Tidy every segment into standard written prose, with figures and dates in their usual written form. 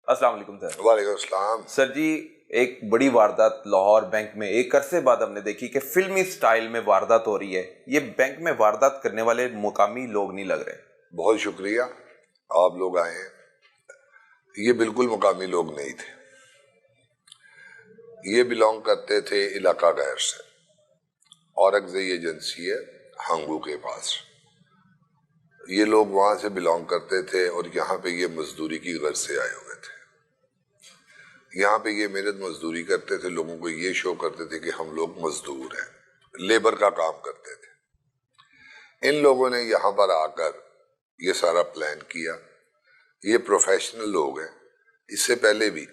السلام علیکم سر۔ وعلیکم السلام سر جی، ایک بڑی واردات لاہور بینک میں ایک عرصے بعد ہم نے دیکھی کہ فلمی سٹائل میں واردات ہو رہی ہے۔ یہ بینک میں واردات کرنے والے مقامی لوگ نہیں لگ رہے۔ بہت شکریہ، آپ لوگ آئے ہیں۔ یہ بالکل مقامی لوگ نہیں تھے، یہ بلانگ کرتے تھے علاقہ غیر سے، اورنگزئی ایجنسی ہے ہنگو کے پاس۔ یہ لوگ وہاں سے بلانگ کرتے تھے اور یہاں پہ یہ مزدوری کی غرض سے آئے ہوئے تھے۔ یہاں پہ یہ محنت مزدوری کرتے تھے، لوگوں کو یہ شو کرتے تھے کہ ہم لوگ مزدور ہیں، لیبر کا کام کرتے تھے۔ ان لوگوں نے یہاں پر آ کر یہ سارا پلان کیا۔ یہ پروفیشنل لوگ ہیں، اس سے پہلے بھی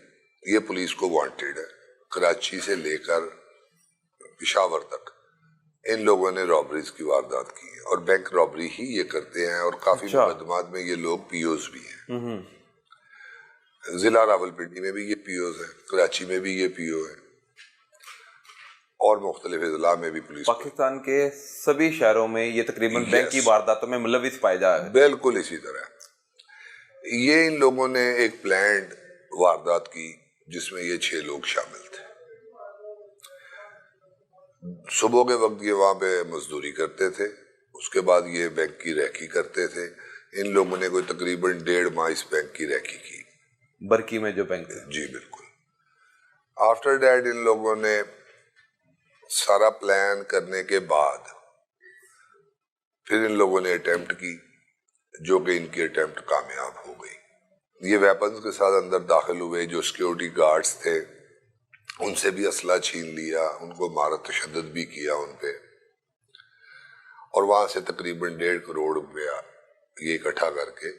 یہ پولیس کو وانٹیڈ ہے۔ کراچی سے لے کر پشاور تک ان لوگوں نے رابریز کی واردات کی ہے، اور بینک رابری ہی یہ کرتے ہیں، اور کافی مقدمات میں یہ لوگ پی اوز بھی ہیں۔ ضلع راولپنڈی میں بھی یہ پی اوز ہیں، کراچی میں بھی یہ پی او ہے، اور مختلف اضلاع میں بھی پولیس۔ پاکستان کے سبھی شہروں میں یہ تقریباً بینک کی وارداتوں میں ملوث پائے جا رہے ہیں۔ بالکل اسی طرح یہ ان لوگوں نے ایک پلانڈ واردات کی جس میں یہ 6 لوگ شامل تھے۔ صبح کے وقت یہ وہاں پہ مزدوری کرتے تھے، اس کے بعد یہ بینک کی ریکی کرتے تھے۔ ان لوگوں نے کوئی تقریباً 1.5 ماہ اس بینک کی ریکی کی، برکی میں جو بینک ہے۔ جی بالکل۔ آفٹر دیٹ ان لوگوں نے سارا پلان کرنے کے بعد پھر ان لوگوں نے اٹیمپٹ کی، جو کہ ان کی اٹیمپٹ کامیاب ہو گئی۔ یہ ویپنز کے ساتھ اندر داخل ہوئے، جو سیکیورٹی گارڈز تھے ان سے بھی اسلحہ چھین لیا، ان کو مارا، تشدد بھی کیا ان پہ، اور وہاں سے تقریباً 1.5 کروڑ روپیہ یہ اکٹھا کر کے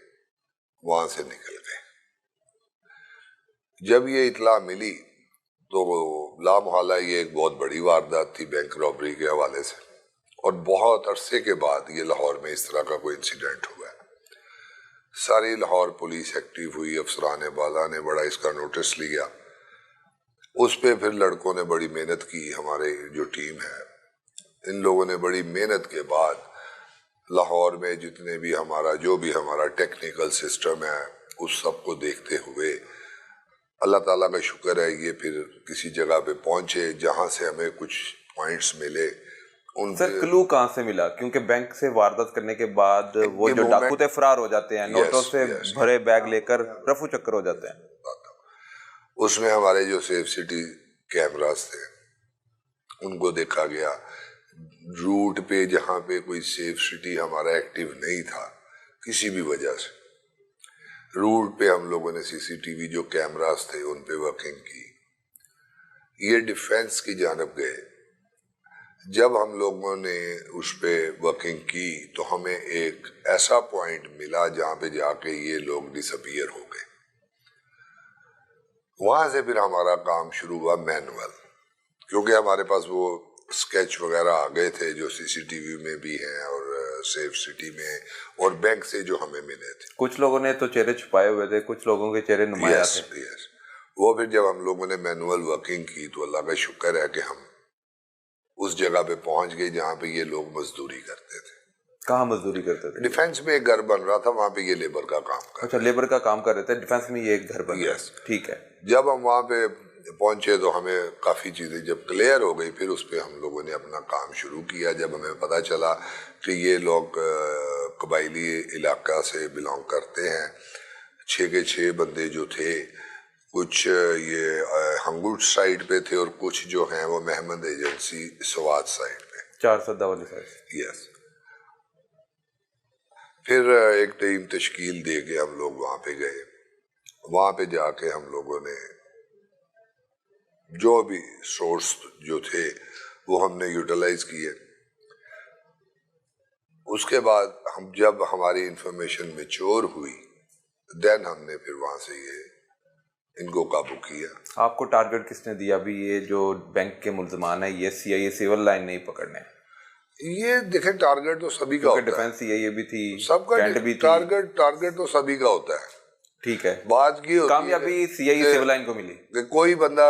وہاں سے نکل گئے۔ جب یہ اطلاع ملی تو لا محالہ یہ ایک بہت بڑی واردات تھی بینک رابری کے حوالے سے، اور بہت عرصے کے بعد یہ لاہور میں اس طرح کا کوئی انسیڈنٹ ہوا ہے۔ ساری لاہور پولیس ایکٹیو ہوئی، افسران بالا نے بڑا اس کا نوٹس لیا۔ اس پہ پھر لڑکوں نے بڑی محنت کی، ہمارے جو ٹیم ہے ان لوگوں نے بڑی محنت کے بعد لاہور میں جتنے بھی جو بھی ہمارا ٹیکنیکل سسٹم ہے اس سب کو دیکھتے ہوئے اللہ تعالیٰ کا شکر ہے یہ پھر کسی جگہ پہ پہنچے جہاں سے ہمیں کچھ پوائنٹس ملے۔ سر کلو کہاں سے ملا؟ کیونکہ بینک سے واردات کرنے کے بعد وہ جو ڈاکو تھے فرار ہو جاتے ہیں، نوٹوں سے بھرے بیگ لے کر رفو چکر ہو جاتے ہیں۔ اس میں ہمارے جو سیف سٹی کیمراز تھے ان کو دیکھا گیا، روٹ پہ جہاں پہ کوئی سیف سٹی ہمارا ایکٹیو نہیں تھا کسی بھی وجہ سے، روٹ پہ ہم لوگوں نے سی سی ٹی وی جو کیمراز تھے ان پہ ورکنگ کی۔ یہ ڈیفینس کی جانب گئے۔ جب ہم لوگوں نے اس پہ ورکنگ کی تو ہمیں ایک ایسا پوائنٹ ملا جہاں پہ جا کے یہ لوگ ڈس اپیئر ہو گئے۔ وہاں سے پھر ہمارا کام شروع ہوا مینول، کیونکہ ہمارے پاس وہ اسکیچ وغیرہ آ گئے تھے جو سی سی ٹی وی میں بھی ہیں اور سیف سٹی میں اور بینک سے جو ہمیں ملے تھے۔ کچھ لوگوں نے تو چہرے چھپائے ہوئے تھے، کچھ لوگوں کے چہرے نمایاں تھے۔ وہ پھر جب ہم لوگوں نے مینول ورکنگ کی تو اللہ کا شکر ہے کہ ہم اس جگہ پہ پہنچ گئے جہاں پہ یہ لوگ مزدوری کرتے تھے۔ کہاں مزدوری کرتے تھے؟ ڈیفینس میں ایک گھر بن رہا تھا، وہاں پہ یہ لیبر کا کام کرتے۔ اچھا، لیبر کا کام کر رہے تھے، ڈیفینس میں یہ ایک گھر بن رہا ہے۔ ٹھیک ہے۔ جب ہم وہاں پہ پہنچے تو ہمیں کافی چیزیں جب کلیئر ہو گئی، پھر اس پہ ہم لوگوں نے اپنا کام شروع کیا۔ جب ہمیں پتہ چلا کہ یہ لوگ قبائلی علاقہ سے بلانگ کرتے ہیں، 6 کے 6 بندے جو تھے، کچھ یہ ہنگوٹ سائڈ پہ تھے اور کچھ جو ہیں وہ محمد ایجنسی سوات سائڈ پہ، 410 والی سائڈ۔ یس۔ پھر ایک ٹیم تشکیل دے کے ہم لوگ وہاں پہ گئے۔ وہاں پہ جا کے ہم لوگوں نے جو بھی سورس جو تھے وہ ہم نے یوٹیلائز کیے۔ اس کے بعد جب ہماری انفارمیشن میچور ہوئی دین ہم نے پھر وہاں سے ان کو قابو کیا۔ آپ کو ٹارگٹ کس نے دیا بھی یہ جو بینک کے ملزمان ہیں یہ سی آئی اے سیول لائن نہیں پکڑنے؟ یہ دیکھیں ٹارگٹ تو سبھی کا ہوتا ہے، ڈیفینس سی آئی اے بھی تھی، سب کا ٹارگٹ تو سبھی کا ہوتا ہے۔ ٹھیک ہے۔ بات کی کامیابی سی آئی اے سیول لائن کو ملی کہ کوئی بندہ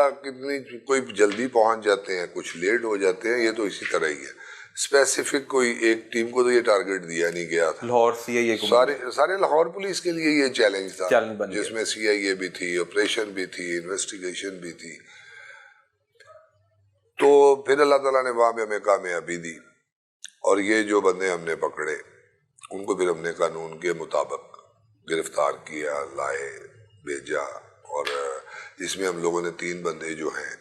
کوئی جلدی پہنچ جاتے ہیں، کچھ لیٹ ہو جاتے ہیں، یہ تو اسی طرح ہی ہے۔ اسپیسیفک کوئی ایک ٹیم کو تو یہ ٹارگٹ دیا نہیں گیا تھا، لاہور CIA کو سارے لاہور پولیس کے لیے یہ چیلنج تھا، چیلنج بن گیا، جس میں CIA بھی تھی، آپریشن بھی تھی، انویسٹیگیشن بھی تھی۔ تو پھر اللہ تعالیٰ نے وہاں پہ ہمیں کامیابی دی، اور یہ جو بندے ہم نے پکڑے ان کو پھر ہم نے قانون کے مطابق گرفتار کیا، لائے، بھیجا، اور اس میں ہم لوگوں نے 3 بندے جو ہیں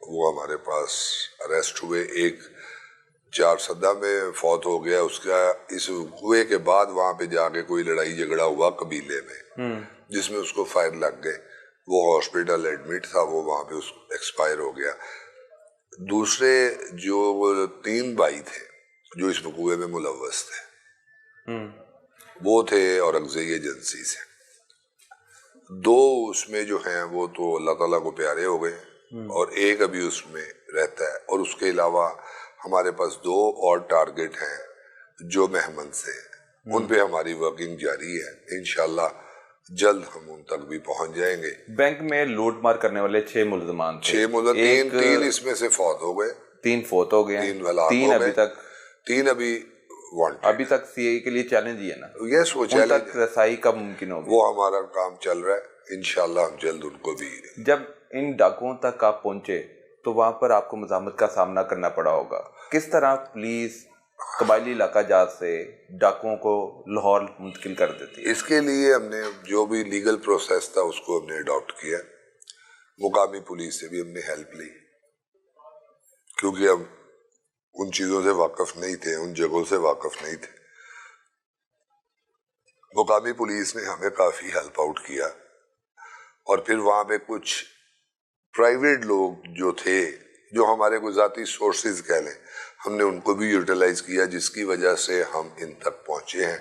وہ ہمارے پاس اریسٹ ہوئے۔ ایک 4 صدہ میں فوت ہو گیا، اس کا اس ہوئے کے بعد وہاں پہ جا کے کوئی لڑائی جھگڑا ہوا قبیلے میں، جس میں اس کو فائر لگ گئے، وہ ہاسپٹل ایڈمٹ تھا، وہ وہاں پہ ایکسپائر ہو گیا۔ دوسرے جو 3 بھائی تھے جو اس وقوعے میں ملوث تھے، وہ تھے اورنگزئی ایجنسی سے۔ 2 اس میں جو ہیں وہ تو اللہ تعالیٰ کو پیارے ہو گئے، اور ایک ابھی اس میں رہتا ہے، اور اس کے علاوہ ہمارے پاس 2 اور ٹارگٹ ہیں جو مہمن سے، ان پہ ہماری ورکنگ جاری ہے، انشاءاللہ جلد ہم ان تک بھی پہنچ جائیں گے۔ بینک میں لوٹ مار کرنے والے 6 ملزمان تھے، 6 ملزمان، 3 اس میں سے فوت ہو گئے، 3 فوت ہو گئے ہیں، 3 ہلاک 3 ہو ابھی گئے، تک 3 ابھی وانٹڈ۔ ابھی تک CIA کے لیے چیلنج ہی ہے نا، یس، وہ ان چیلنج تک رسائی کب ممکن ہوگی؟ وہ ہمارا کام چل رہا ہے، انشاءاللہ ہم جلد ان کو بھی۔ جب ان ڈاکوؤں تک آپ پہنچے تو وہاں پر آپ کو مزاحمت کا سامنا کرنا پڑا ہوگا، کس طرح پولیس قبائلی علاقہ جات سے ڈاکوؤں کو لاہور منتقل کر دیتی ہے؟ اس کے لیے ہم نے جو بھی لیگل پروسیس تھا اس کو ہم نے اڈاپٹ کیا، مقامی پولیس سے بھی ہم نے ہیلپ لی، کیونکہ ہم ان چیزوں سے واقف نہیں تھے، ان جگہوں سے واقف نہیں تھے۔ مقامی پولیس نے ہمیں کافی ہیلپ آؤٹ کیا، اور پھر وہاں پہ کچھ پرائیویٹ لوگ جو تھے، جو ہمارے کوئی ذاتی سورسز کہہ لیں، ہم نے ان کو بھی یوٹیلائز کیا، جس کی وجہ سے ہم ان تک پہنچے ہیں۔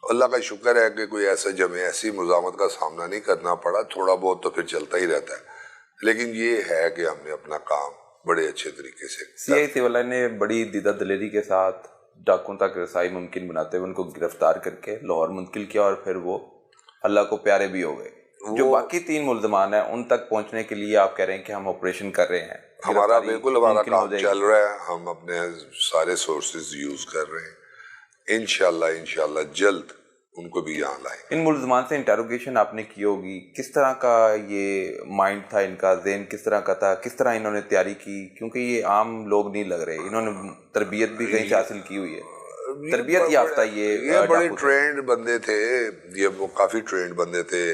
اللہ کا شکر ہے کہ کوئی ایسی مزاحمت کا سامنا نہیں کرنا پڑا، تھوڑا بہت تو پھر چلتا ہی رہتا ہے، لیکن یہ ہے کہ ہم نے اپنا کام بڑے اچھے طریقے سے CIA والے نے بڑی دیدہ دلیری کے ساتھ ڈاکوؤں تک رسائی ممکن بناتے ہوئے ان کو گرفتار کر کے لاہور منتقل کیا، اور پھر وہ اللہ کو پیارے بھی ہو گئے۔ جو باقی 3 ملزمان ہیں ان تک پہنچنے کے لیے آپ کہہ رہے ہیں کہ ہم آپریشن کر رہے ہیں، ہمارا کام چل رہا ہے، ہم اپنے سارے سورسز یوز کر رہے ہیں، انشاءاللہ جلد ان کو بھی یہاں لائیں۔ ان ملزمان سے انٹروگیشن آپ نے کی ہوگی، کس طرح کا یہ مائنڈ تھا ان کا، ذہن کس طرح کا تھا، کس طرح انہوں نے تیاری کی؟ کیونکہ یہ عام لوگ نہیں لگ رہے، انہوں نے تربیت بھی کہیں سے حاصل کی ہوئی ہے، تربیت یافتہ یہ بڑے ٹرینڈ بندے تھے، یہ وہ کافی ٹرینڈ بندے تھے۔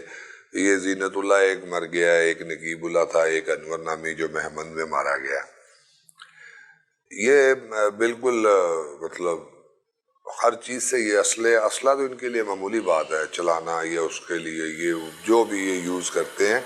یہ زینت اللہ ایک مر گیا، ایک نقیب اللہ تھا، ایک انور نامی جو مہمند میں مارا گیا۔ یہ بالکل مطلب ہر چیز سے یہ اسلحہ تو ان کے لیے معمولی بات ہے چلانا، یا اس کے لیے یہ جو بھی یہ یوز کرتے ہیں